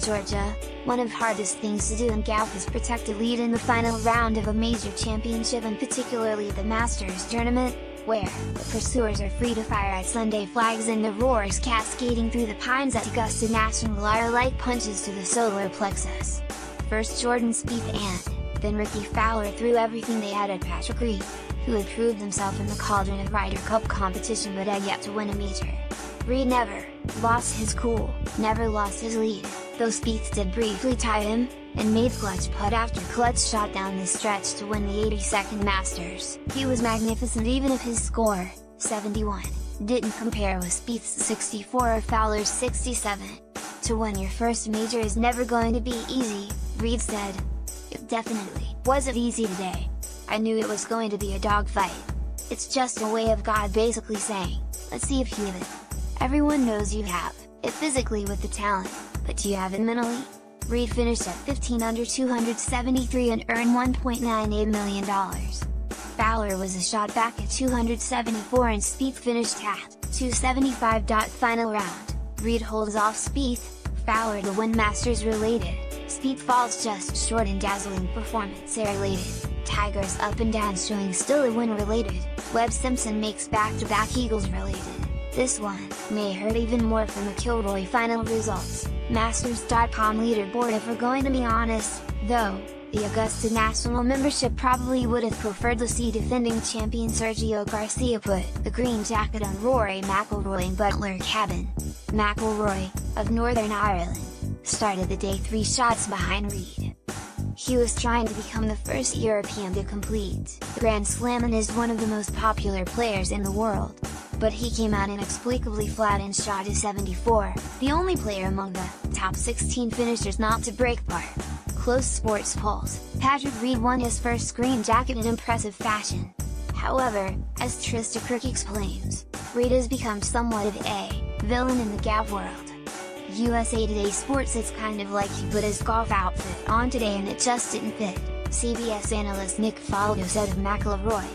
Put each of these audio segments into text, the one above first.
Georgia. One of the hardest things to do in golf is protect a lead in the final round of a major championship, and particularly the Masters tournament, where the pursuers are free to fire at Sunday flags and the roars cascading through the pines at Augusta National are like punches to the solar plexus. First Jordan Spieth and then Ricky Fowler threw everything they had at Patrick Reed, who had proved himself in the cauldron of Ryder Cup competition but had yet to win a major. Reed never lost his cool, never lost his lead, though Spieth did briefly tie him, and made clutch putt after clutch shot down the stretch to win the 82nd Masters. He was magnificent even if his score, 71, didn't compare with Spieth's 64 or Fowler's 67. To win your first major is never going to be easy, Reed said. It definitely wasn't easy today. I knew it was going to be a dogfight. It's just a way of God basically saying, let's see if you have it. Everyone knows you have it physically with the talent, but do you have it mentally? Reed finished at 15 under 273 and earned $1.98 million. Fowler was a shot back at 274 and Spieth finished at 275. Final round, Reed holds off Spieth, Fowler to win Masters related, Spieth falls just short in dazzling performance related, Tiger's up and down showing still a win related, Webb Simpson makes back-to-back Eagles related. This one may hurt even more from the Kilroy final results. Masters.com leaderboard. If we're going to be honest, though, the Augusta National membership probably would have preferred to see defending champion Sergio Garcia put the green jacket on Rory McIlroy in Butler Cabin. McIlroy, of Northern Ireland, started the day 3 shots behind Reed. He was trying to become the first European to complete the Grand Slam and is one of the most popular players in the world. But he came out inexplicably flat and shot a 74, the only player among the top 16 finishers not to break par. Close sports polls, Patrick Reed won his first green jacket in impressive fashion. However, as Trista Crick explains, Reed has become somewhat of a villain in the golf world. USA Today Sports: it's kind of like he put his golf outfit on today and it just didn't fit, CBS analyst Nick Faldo said of McIlroy,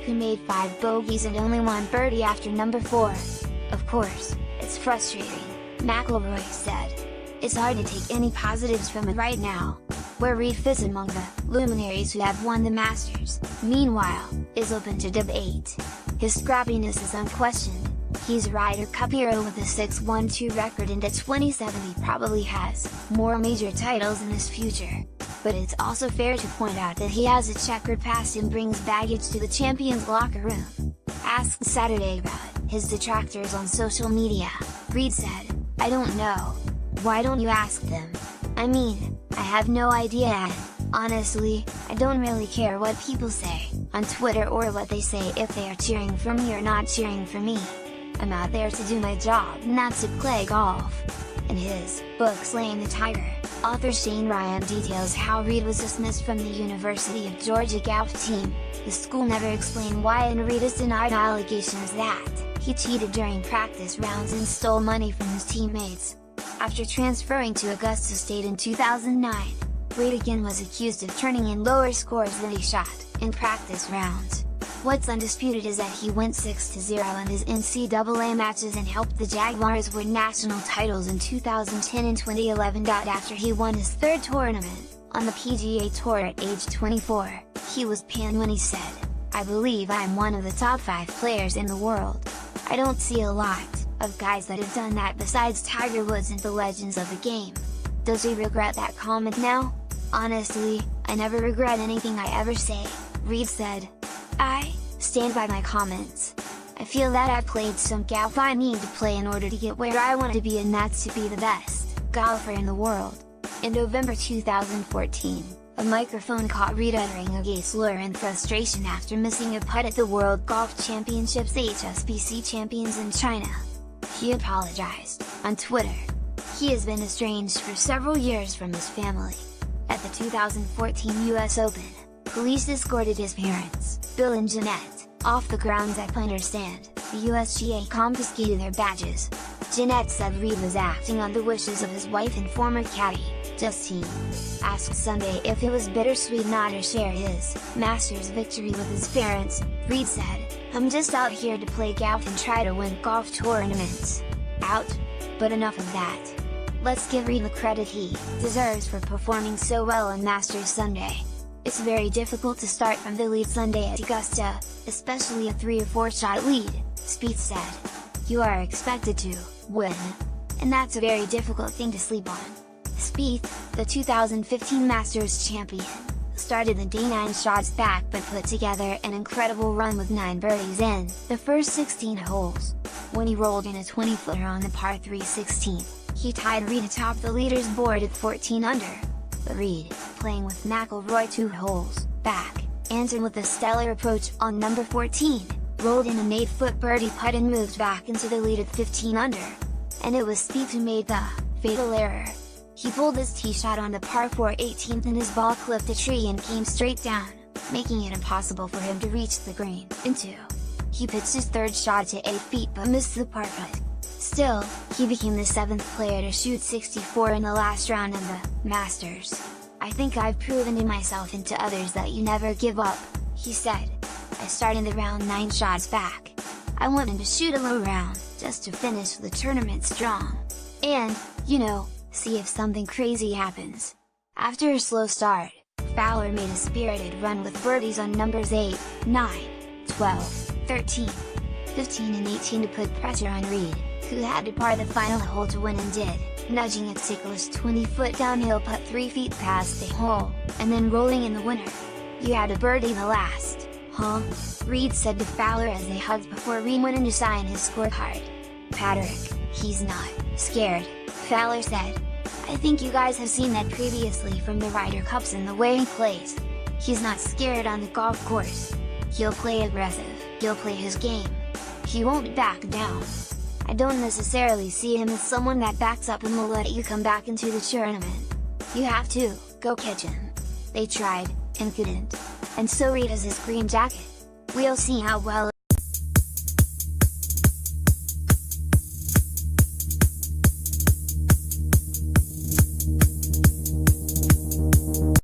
who made 5 bogeys and only 1 birdie after number 4. Of course, it's frustrating, McIlroy said. It's hard to take any positives from it right now. Where Reed fits among the luminaries who have won the Masters, meanwhile, is open to debate. His scrappiness is unquestioned. He's a Ryder Cup hero with a 6-1-2 record and at 27 he probably has more major titles in his future. But it's also fair to point out that he has a checkered past and brings baggage to the champions' locker room. Asked Saturday about his detractors on social media, Reed said, "I don't know. Why don't you ask them? I mean, I have no idea and, honestly, I don't really care what people say on Twitter or what they say if they are cheering for me or not cheering for me. I'm out there to do my job, not to play golf." In his book Slaying the Tiger, author Shane Ryan details how Reed was dismissed from the University of Georgia golf team. The school never explained why, and Reed has denied allegations that he cheated during practice rounds and stole money from his teammates. After transferring to Augusta State in 2009, Reed again was accused of turning in lower scores than he shot in practice rounds. What's undisputed is that he went 6-0 in his NCAA matches and helped the Jaguars win national titles in 2010 and 2011. After he won his 3rd tournament on the PGA Tour at age 24, he was panned when he said, "I believe I'm one of the top 5 players in the world. I don't see a lot of guys that have done that besides Tiger Woods and the legends of the game." Does he regret that comment now? "Honestly, I never regret anything I ever say," Reed said. "I stand by my comments. I feel that I played some golf I need to play in order to get where I want to be, and that's to be the best golfer in the world." In November 2014, a microphone caught Reed uttering a gay slur in frustration after missing a putt at the World Golf Championships HSBC Champions in China. He apologized on Twitter. He has been estranged for several years from his family. At the 2014 US Open, police escorted his parents, Bill and Jeanette, off the grounds. I understand, the USGA confiscated their badges. Jeanette said Reed was acting on the wishes of his wife and former caddy, Justine. Asked Sunday if it was bittersweet not to share his Masters victory with his parents, Reed said, "I'm just out here to play golf and try to win golf tournaments. Out. But enough of that. Let's give Reed the credit he deserves for performing so well on Masters Sunday. It's very difficult to start from the lead Sunday at Augusta, especially a 3 or 4 shot lead, Spieth said. You are expected to win. And that's a very difficult thing to sleep on. Spieth, the 2015 Masters champion, started the day 9 shots back but put together an incredible run with 9 birdies in the first 16 holes. When he rolled in a 20-footer on the par 3 16th, he tied Reed atop the leaders board at 14 under. But Reed, playing with McIlroy 2 holes back, answered with a stellar approach on number 14, rolled in an 8-foot birdie putt and moved back into the lead at 15 under. And it was Spieth who made the fatal error. He pulled his tee shot on the par 4 18th and his ball clipped a tree and came straight down, making it impossible for him to reach the green. He pitched his third shot to 8 feet but missed the par putt. Still, he became the 7th player to shoot 64 in the last round of the Masters. I think I've proven to myself and to others that you never give up, he said. I started the round 9 shots back. I wanted to shoot a low round, just to finish the tournament strong. And, see if something crazy happens. After a slow start, Fowler made a spirited run with birdies on numbers 8, 9, 12, 13, 15 and 18 to put pressure on Reed, who had to par the final hole to win and did, nudging a ticklish 20-foot downhill putt 3 feet past the hole, and then rolling in the winner. You had a birdie the last, huh? Reed said to Fowler as they hugged before Reed went in to sign his scorecard. Patrick, he's not scared, Fowler said. I think you guys have seen that previously from the Ryder Cups and the way he plays. He's not scared on the golf course. He'll play aggressive, he'll play his game. He won't back down. I don't necessarily see him as someone that backs up and will let you come back into the tournament. You have to go catch him. They tried, and couldn't. And so Reed has his green jacket. We'll see how well